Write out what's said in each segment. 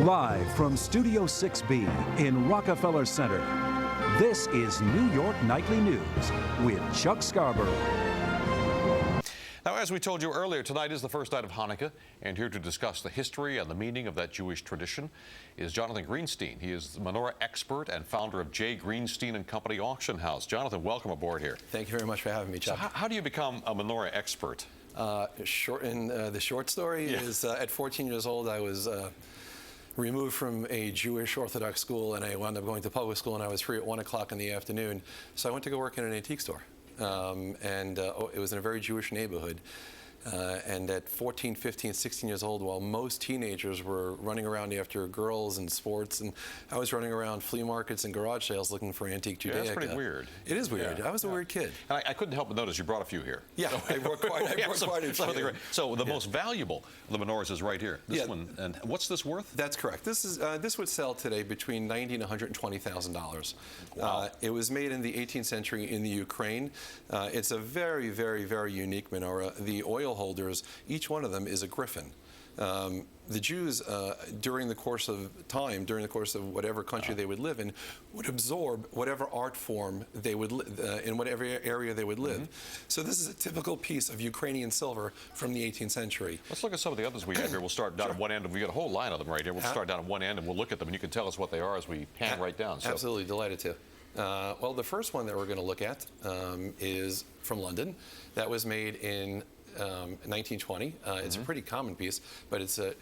Live from Studio 6B in Rockefeller Center, this is New York Nightly News with Chuck Scarborough. Now, as we told you earlier, tonight is the first night of Hanukkah, and here to discuss the history and the meaning of that Jewish tradition is Jonathan Greenstein. He is the menorah expert and founder of J. Greenstein & Company Auction House. Jonathan, welcome aboard here. Thank you very much for having me, Chuck. So how do you become a menorah expert? The short story is at 14 years old, I was removed from a Jewish Orthodox school, and I wound up going to public school, and I was free at 1 o'clock in the afternoon. So I went to go work in an antique store. It was in a very Jewish neighborhood. And at 14, 15, 16 years old, while most teenagers were running around after girls and sports, and I was running around flea markets and garage sales looking for antique Judaica. That's pretty weird. It is weird. I was a weird kid. And I couldn't help but notice you brought a few here. Yeah, I brought quite a few. So the most valuable of the menorahs is right here. This one. And what's this worth? That's correct. This would sell today between $90,000 and $120,000. Wow. It was made in the 18th century in the Ukraine. It's a very, very, very unique menorah. The oil holders, each one of them is a griffin. The Jews, during the course of time, during the course of whatever country they would live in, would absorb whatever art form they would in whatever area they would live. So this is a typical piece of Ukrainian silver from the 18th century. Let's look at some of the others we have here. We'll start down at one end. We got a whole line of them right here. We'll start down at one end and we'll look at them, and you can tell us what they are as we pan right down. So. Absolutely, delighted to. Well, the first one that we're going to look at is from London. That was made in 1920. It's a pretty common piece, but it's a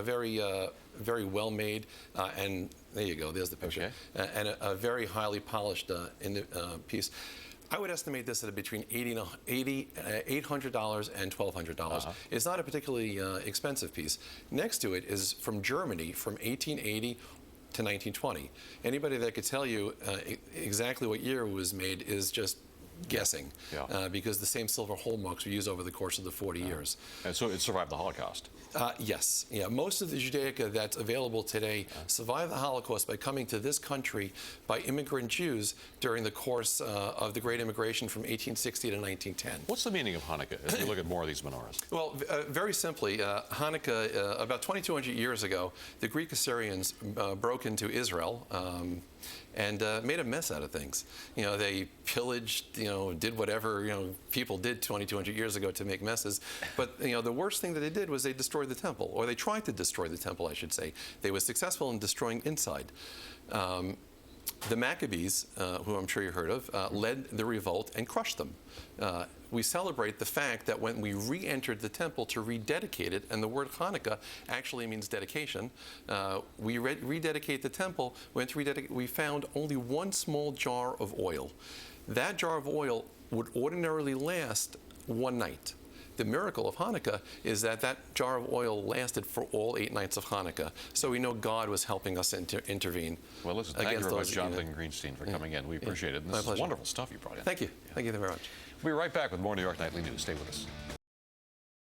very well made, and there you go. There's the picture, and a very highly polished piece. I would estimate this at between $800 and $1,200. It's not a particularly expensive piece. Next to it is from Germany from 1880 to 1920. Anybody that could tell you exactly what year it was made is just guessing, because the same silver hallmarks were used over the course of the 40 years. And so it survived the Holocaust? Yes. Yeah. Most of the Judaica that's available today survived the Holocaust by coming to this country by immigrant Jews during the course of the Great Immigration from 1860 to 1910. What's the meaning of Hanukkah as we look at more of these menorahs? Well, very simply, Hanukkah, about 2,200 years ago, the Greek Assyrians broke into Israel and made a mess out of things. You know, they pillaged, did whatever, people did 2,200 years ago to make messes. But, the worst thing that they did was they destroyed the temple, or they tried to destroy the temple, I should say. They were successful in destroying inside. The Maccabees, who I'm sure you heard of, led the revolt and crushed them. We celebrate the fact that when we re-entered the temple to rededicate it, and the word Hanukkah actually means dedication, we rededicate the temple. We found only one small jar of oil. That jar of oil would ordinarily last one night. The miracle of Hanukkah is that that jar of oil lasted for all 8 nights of Hanukkah. So we know God was helping us intervene. Well, listen, thank you very much, Jonathan Greenstein, for coming in. We appreciate it. And this is wonderful stuff you brought in. Thank you. Thank you very much. We'll be right back with more New York Nightly News. Stay with us.